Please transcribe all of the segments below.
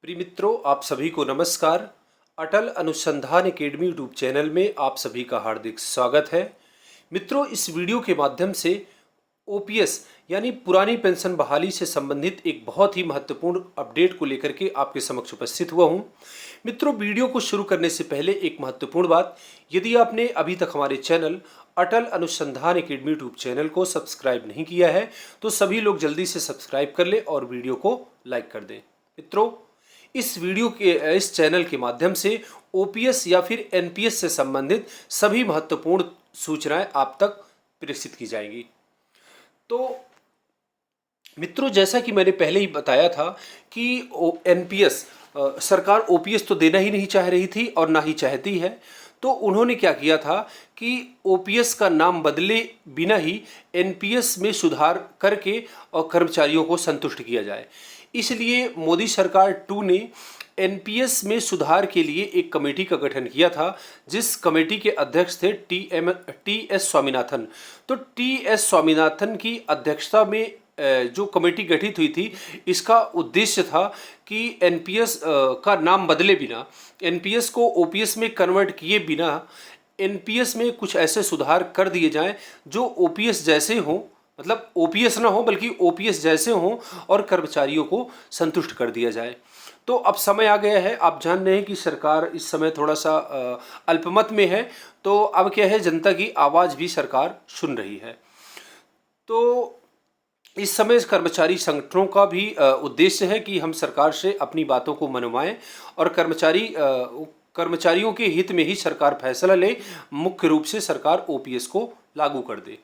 प्रिय मित्रों, आप सभी को नमस्कार। अटल अनुसंधान एकेडमी यूट्यूब चैनल में आप सभी का हार्दिक स्वागत है। मित्रों, इस वीडियो के माध्यम से ओपीएस यानी पुरानी पेंशन बहाली से संबंधित एक बहुत ही महत्वपूर्ण अपडेट को लेकर के आपके समक्ष उपस्थित हुआ हूं। मित्रों, वीडियो को शुरू करने से पहले एक महत्वपूर्ण बात, यदि आपने अभी तक हमारे चैनल अटल अनुसंधान एकेडमी यूट्यूब चैनल को सब्सक्राइब नहीं किया है तो सभी लोग जल्दी से सब्सक्राइब कर ले और वीडियो को लाइक कर दें। मित्रों, इस चैनल के माध्यम से ओपीएस या फिर एनपीएस से संबंधित सभी महत्वपूर्ण सूचनाएं आप तक प्रेषित की जाएंगी। तो मित्रों, जैसा कि मैंने पहले ही बताया था कि एनपीएस सरकार ओपीएस तो देना ही नहीं चाह रही थी और ना ही चाहती है। तो उन्होंने क्या किया था कि ओपीएस का नाम बदले बिना ही एनपीएस में सुधार करके और कर्मचारियों को संतुष्ट किया जाए। इसलिए मोदी सरकार 2 ने एनपीएस में सुधार के लिए एक कमेटी का गठन किया था, जिस कमेटी के अध्यक्ष थे टी एस स्वामीनाथन। तो टी एस स्वामीनाथन की अध्यक्षता में जो कमेटी गठित हुई थी, इसका उद्देश्य था कि एनपीएस का नाम बदले बिना, एनपीएस को ओपीएस में कन्वर्ट किए बिना एनपीएस में कुछ ऐसे सुधार कर दिए जाएं जो ओपीएस जैसे हों, मतलब ओपीएस ना हो बल्कि ओपीएस जैसे हों और कर्मचारियों को संतुष्ट कर दिया जाए। तो अब समय आ गया है, आप जान रहे हैं कि सरकार इस समय थोड़ा सा अल्पमत में है। तो अब क्या है, जनता की आवाज़ भी सरकार सुन रही है। तो इस समय कर्मचारी संगठनों का भी उद्देश्य है कि हम सरकार से अपनी बातों को मनवाएं और कर्मचारियों के हित में ही सरकार फैसला ले, मुख्य रूप से सरकार ओपीएस को लागू कर दे।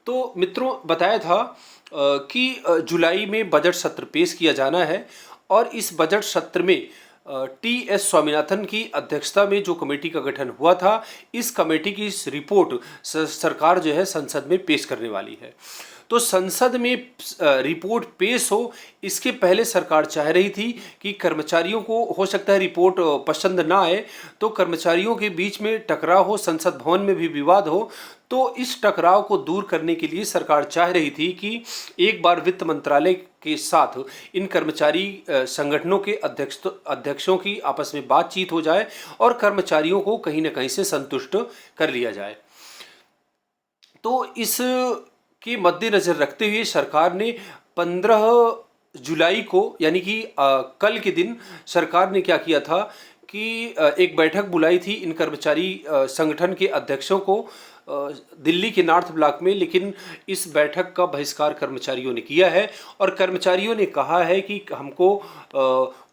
तो मित्रों, बताया था कि जुलाई में बजट सत्र पेश किया जाना है और इस बजट सत्र में टी एस स्वामीनाथन की अध्यक्षता में जो कमेटी का गठन हुआ था, इस कमेटी की इस रिपोर्ट सरकार जो है संसद में पेश करने वाली है। तो संसद में रिपोर्ट पेश हो, इसके पहले सरकार चाह रही थी कि कर्मचारियों को हो सकता है रिपोर्ट पसंद ना आए तो कर्मचारियों के बीच में टकराव हो, संसद भवन में भी विवाद हो। तो इस टकराव को दूर करने के लिए सरकार चाह रही थी कि एक बार वित्त मंत्रालय के साथ इन कर्मचारी संगठनों के अध्यक्षों की आपस में बातचीत हो जाए और कर्मचारियों को कहीं ना कहीं से संतुष्ट कर लिया जाए। तो इस के मद्देनजर रखते हुए सरकार ने 15 जुलाई को, यानी कि कल के दिन, सरकार ने क्या किया था कि एक बैठक बुलाई थी इन कर्मचारी संगठन के अध्यक्षों को दिल्ली के नॉर्थ ब्लॉक में। लेकिन इस बैठक का बहिष्कार कर्मचारियों ने किया है और कर्मचारियों ने कहा है कि हमको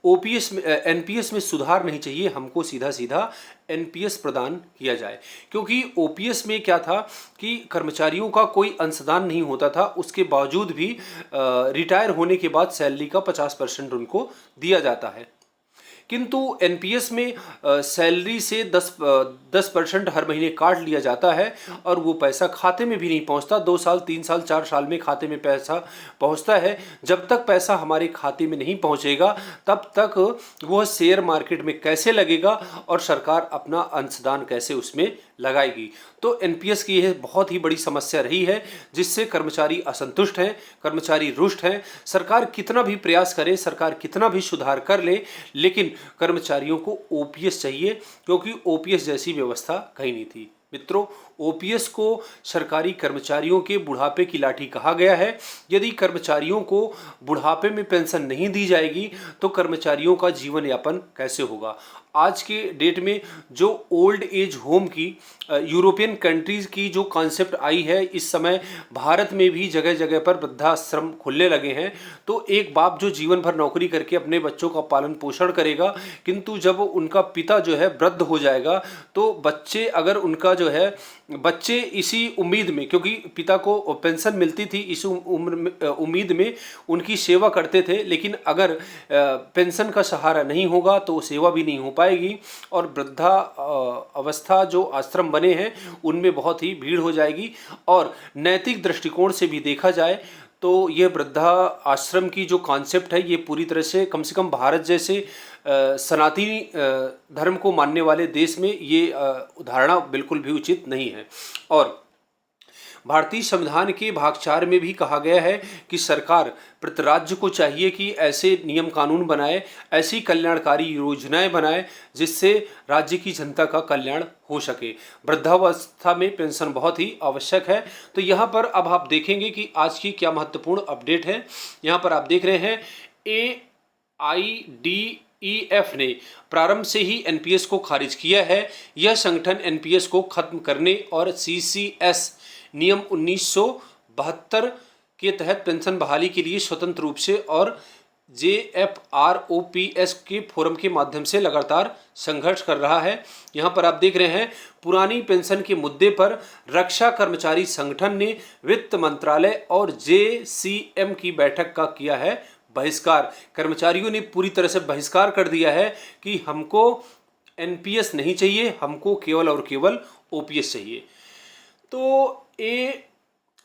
ओपीएस में एनपीएस में सुधार नहीं चाहिए, हमको सीधा सीधा एनपीएस प्रदान किया जाए। क्योंकि ओपीएस में क्या था कि कर्मचारियों का कोई अंशदान नहीं होता था, उसके बावजूद भी रिटायर होने के बाद सैलरी का 50% उनको दिया जाता है। किंतु एनपीएस में सैलरी से 10% हर महीने काट लिया जाता है और वो पैसा खाते में भी नहीं पहुंचता। 2 साल, 3 साल, 4 साल में खाते में पैसा पहुंचता है। जब तक पैसा हमारे खाते में नहीं पहुंचेगा तब तक वह शेयर मार्केट में कैसे लगेगा और सरकार अपना अंशदान कैसे उसमें लगाएगी। तो एनपीएस की यह बहुत ही बड़ी समस्या रही है, जिससे कर्मचारी असंतुष्ट हैं, कर्मचारी रुष्ट हैं। सरकार कितना भी प्रयास करे, सरकार कितना भी सुधार कर ले, लेकिन कर्मचारियों को ओपीएस चाहिए, क्योंकि ओपीएस जैसी व्यवस्था कहीं नहीं थी। मित्रों, ओपीएस को सरकारी कर्मचारियों के बुढ़ापे की लाठी कहा गया है। यदि कर्मचारियों को बुढ़ापे में पेंशन नहीं दी जाएगी तो कर्मचारियों का जीवन यापन कैसे होगा। आज के डेट में जो ओल्ड एज होम की यूरोपियन कंट्रीज़ की जो कॉन्सेप्ट आई है, इस समय भारत में भी जगह जगह पर वृद्धाश्रम खुलने लगे हैं। तो एक बाप जो जीवन भर नौकरी करके अपने बच्चों का पालन पोषण करेगा, किंतु जब उनका पिता जो है वृद्ध हो जाएगा तो बच्चे, अगर उनका जो है बच्चे इसी उम्मीद में, क्योंकि पिता को पेंशन मिलती थी, इस उम्मीद में उनकी सेवा करते थे, लेकिन अगर पेंशन का सहारा नहीं होगा तो सेवा भी नहीं हो पाएगी और वृद्धा अवस्था जो आश्रम बने हैं उनमें बहुत ही भीड़ हो जाएगी। और नैतिक दृष्टिकोण से भी देखा जाए तो ये वृद्धा आश्रम की जो कॉन्सेप्ट है, ये पूरी तरह से कम भारत जैसे सनातनी धर्म को मानने वाले देश में ये धारणा बिल्कुल भी उचित नहीं है। और भारतीय संविधान के भाग 4 में भी कहा गया है कि सरकार प्रति राज्य को चाहिए कि ऐसे नियम कानून बनाए, ऐसी कल्याणकारी योजनाएं बनाए जिससे राज्य की जनता का कल्याण हो सके। वृद्धावस्था में पेंशन बहुत ही आवश्यक है। तो यहाँ पर अब आप देखेंगे कि आज की क्या महत्वपूर्ण अपडेट है। यहाँ पर आप देख रहे हैं AIDEF ने प्रारंभ से ही एनपीएस को खारिज किया है। यह संगठन एनपीएस को खत्म करने और सीसीएस नियम 1972 के तहत पेंशन बहाली के लिए स्वतंत्र रूप से और JFROPS के फोरम के माध्यम से लगातार संघर्ष कर रहा है। यहाँ पर आप देख रहे हैं पुरानी पेंशन के मुद्दे पर रक्षा कर्मचारी संगठन ने वित्त मंत्रालय और JCM की बैठक का किया है बहिष्कार। कर्मचारियों ने पूरी तरह से बहिष्कार कर दिया है कि हमको एनपीएस नहीं चाहिए, हमको केवल और केवल ओपीएस चाहिए। तो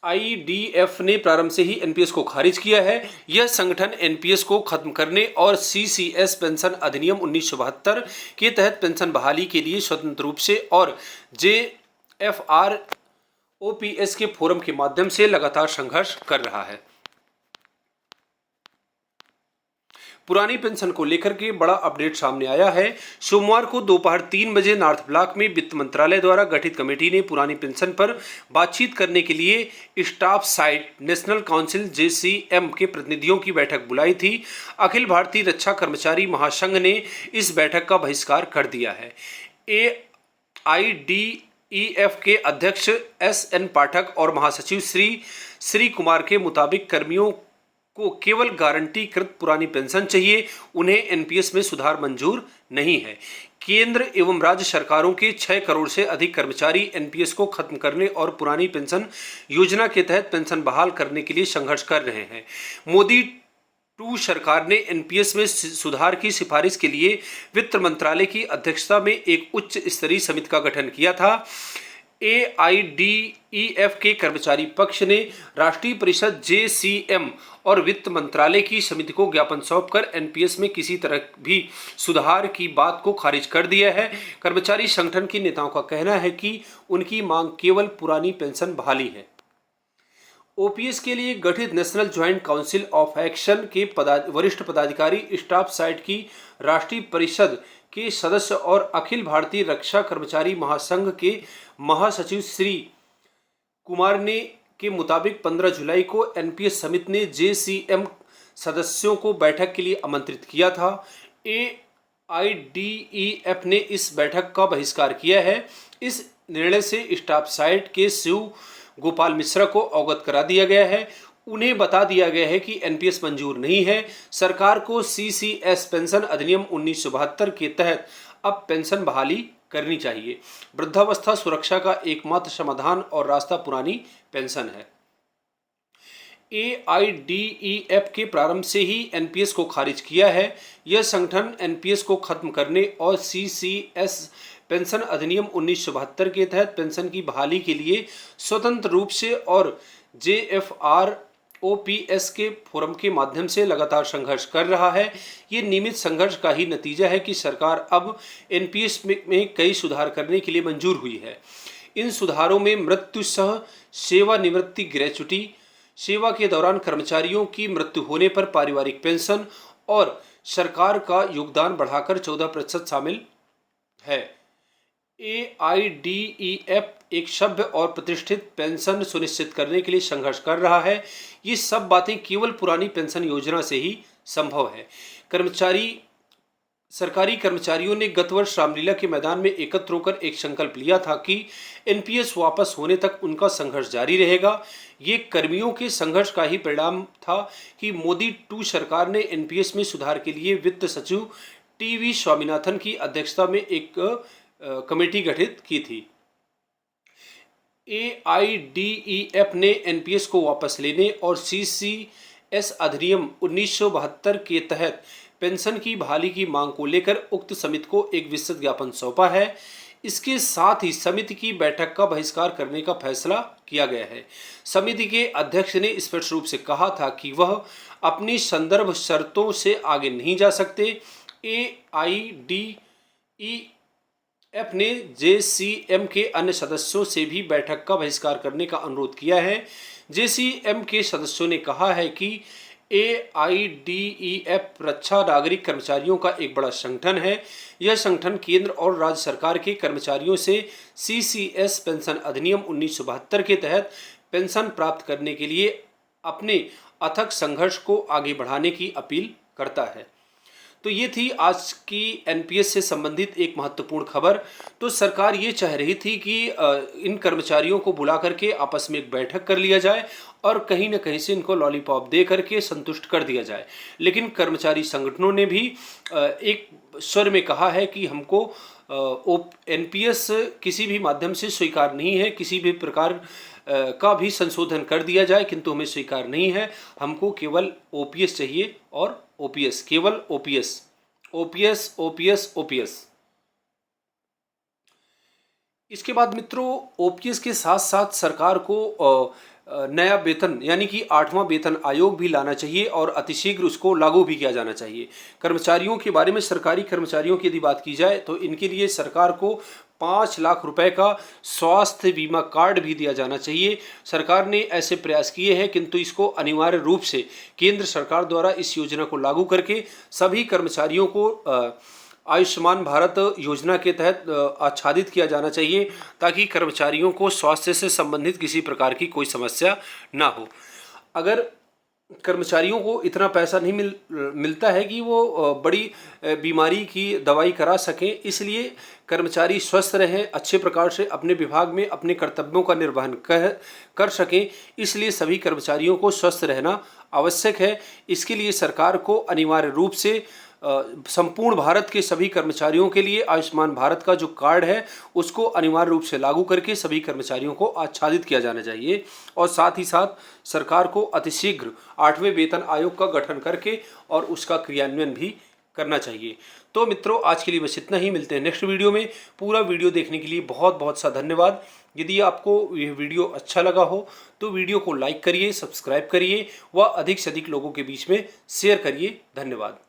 AIDF ने प्रारंभ से ही एनपीएस को खारिज किया है। यह संगठन एनपीएस को खत्म करने और सीसीएस पेंशन अधिनियम 1972 के तहत पेंशन बहाली के लिए स्वतंत्र रूप से और JFROPS के फोरम के माध्यम से लगातार संघर्ष कर रहा है। पुरानी पेंशन को लेकर के बड़ा अपडेट सामने आया है। सोमवार को दोपहर 3 बजे नॉर्थ ब्लॉक में वित्त मंत्रालय द्वारा गठित कमेटी ने पुरानी पेंशन पर बातचीत करने के लिए staff side national council JCM के प्रतिनिधियों की बैठक बुलाई थी। अखिल भारतीय रक्षा कर्मचारी महासंघ ने इस बैठक का बहिष्कार कर दिया है। AIDEF के अध्यक्ष SN पाठक और महासचिव श्री कुमार के मुताबिक कर्मियों को केवल गारंटी कृत पुरानी पेंशन चाहिए, उन्हें एनपीएस में सुधार मंजूर नहीं है। केंद्र एवं राज्य सरकारों के 6 करोड़ से अधिक कर्मचारी एनपीएस को खत्म करने और पुरानी पेंशन योजना के तहत पेंशन बहाल करने के लिए संघर्ष कर रहे हैं। मोदी 2 सरकार ने एनपीएस में सुधार की सिफारिश के लिए वित्त मंत्रालय की अध्यक्षता में एक उच्च स्तरीय समिति का गठन किया था। AIDEF के कर्मचारी पक्ष ने राष्ट्रीय परिषद JCM और वित्त मंत्रालय की समिति को ज्ञापन सौंपकर एनपीएस में किसी तरह भी सुधार की बात को खारिज कर दिया है। कर्मचारी संगठन के नेताओं का कहना है कि उनकी मांग केवल पुरानी पेंशन बहाली है। ओपीएस के लिए गठित national joint council of action के वरिष्ठ पदाधिकारी स्टाफ साइड की राष्ट्रीय परिषद के सदस्य और अखिल भारतीय रक्षा कर्मचारी महासंघ के महासचिव श्री कुमार ने के मुताबिक 15 जुलाई को एनपीएस समिति ने JCM सदस्यों को बैठक के लिए आमंत्रित किया था। AIDEF ने इस बैठक का बहिष्कार किया है। इस निर्णय से स्टाफ साइड के शिव गोपाल मिश्रा को अवगत करा दिया गया है। उन्हें बता दिया गया है कि एनपीएस मंजूर नहीं है। सरकार को सीसीएस पेंशन अधिनियम 1972 के तहत अब पेंशन बहाली करनी चाहिए। वृद्धावस्था सुरक्षा का एकमात्र समाधान और रास्ता पुरानी पेंशन है। AIDEF के प्रारंभ से ही एनपीएस को खारिज किया है। यह संगठन एनपीएस को खत्म करने और सीसीएस पेंशन अधिनियम 1972 के तहत पेंशन की बहाली के लिए स्वतंत्र रूप से और JFROPS के फोरम के माध्यम से लगातार संघर्ष कर रहा है। ये नियमित संघर्ष का ही नतीजा है कि सरकार अब एनपीएस में कई सुधार करने के लिए मंजूर हुई है। इन सुधारों में मृत्यु सह सेवानिवृत्ति ग्रेच्युटी, सेवा के दौरान कर्मचारियों की मृत्यु होने पर पारिवारिक पेंशन और सरकार का योगदान बढ़ाकर 14% शामिल है। AIDEF एक सभ्य और प्रतिष्ठित पेंशन सुनिश्चित करने के लिए संघर्ष कर रहा है। ये सब बातें केवल पुरानी पेंशन योजना से ही संभव है। सरकारी कर्मचारियों ने गत वर्ष रामलीला के मैदान में एकत्र होकर एक संकल्प लिया था कि एनपीएस वापस होने तक उनका संघर्ष जारी रहेगा। ये कर्मियों के संघर्ष का ही परिणाम था कि मोदी 2 सरकार ने एनपीएस में सुधार के लिए वित्त सचिव TV स्वामीनाथन की अध्यक्षता में एक कमेटी गठित की थी। AIDEF ने एनपीएस को वापस लेने और सीसीएस अधिनियम 1972 के तहत पेंशन की बहाली की मांग को लेकर उक्त समिति को एक विस्तृत ज्ञापन सौंपा है। इसके साथ ही समिति की बैठक का बहिष्कार करने का फैसला किया गया है। समिति के अध्यक्ष ने स्पष्ट रूप से कहा था कि वह अपनी संदर्भ शर्तों से आगे नहीं जा सकते। AIDEF एफ ने जेसीएम के अन्य सदस्यों से भी बैठक का बहिष्कार करने का अनुरोध किया है। जेसीएम के सदस्यों ने कहा है कि AIDEF रक्षा नागरिक कर्मचारियों का एक बड़ा संगठन है। यह संगठन केंद्र और राज्य सरकार के कर्मचारियों से CCS पेंशन अधिनियम 1972 के तहत पेंशन प्राप्त करने के लिए अपने अथक संघर्ष को आगे बढ़ाने की अपील करता है। तो ये थी आज की NPS से संबंधित एक महत्वपूर्ण खबर। तो सरकार ये चाह रही थी कि इन कर्मचारियों को बुला करके आपस में एक बैठक कर लिया जाए और कहीं ना कहीं से इनको लॉलीपॉप दे करके संतुष्ट कर दिया जाए। लेकिन कर्मचारी संगठनों ने भी एक स्वर में कहा है कि हमको NPS किसी भी माध्यम से स्वीकार नहीं है, किसी भी प्रकार का भी संशोधन कर दिया जाए किंतु हमें स्वीकार नहीं है। हमको केवल OPS चाहिए और OPS, केवल OPS, OPS, OPS, OPS। इसके बाद मित्रों OPS के साथ साथ सरकार को नया वेतन यानी कि 8वां वेतन आयोग भी लाना चाहिए और अतिशीघ्र उसको लागू भी किया जाना चाहिए। कर्मचारियों के बारे में, सरकारी कर्मचारियों की यदि बात की जाए तो इनके लिए सरकार को 5 लाख रुपए का स्वास्थ्य बीमा कार्ड भी दिया जाना चाहिए। सरकार ने ऐसे प्रयास किए हैं किंतु इसको अनिवार्य रूप से केंद्र सरकार द्वारा इस योजना को लागू करके सभी कर्मचारियों को आयुष्मान भारत योजना के तहत आच्छादित किया जाना चाहिए ताकि कर्मचारियों को स्वास्थ्य से संबंधित किसी प्रकार की कोई समस्या ना हो। अगर कर्मचारियों को इतना पैसा नहीं मिलता है कि वो बड़ी बीमारी की दवाई करा सकें, इसलिए कर्मचारी स्वस्थ रहें, अच्छे प्रकार से अपने विभाग में अपने कर्तव्यों का निर्वहन कर सकें, इसलिए सभी कर्मचारियों को स्वस्थ रहना आवश्यक है। इसके लिए सरकार को अनिवार्य रूप से संपूर्ण भारत के सभी कर्मचारियों के लिए आयुष्मान भारत का जो कार्ड है उसको अनिवार्य रूप से लागू करके सभी कर्मचारियों को आच्छादित किया जाना चाहिए और साथ ही साथ सरकार को अतिशीघ्र 8वें वेतन आयोग का गठन करके और उसका क्रियान्वयन भी करना चाहिए। तो मित्रों आज के लिए बस इतना ही, मिलते हैं नेक्स्ट वीडियो में। पूरा वीडियो देखने के लिए बहुत बहुत सा धन्यवाद। यदि आपको यह वीडियो अच्छा लगा हो तो वीडियो को लाइक करिए, सब्सक्राइब करिए व अधिक से अधिक लोगों के बीच में शेयर करिए। धन्यवाद।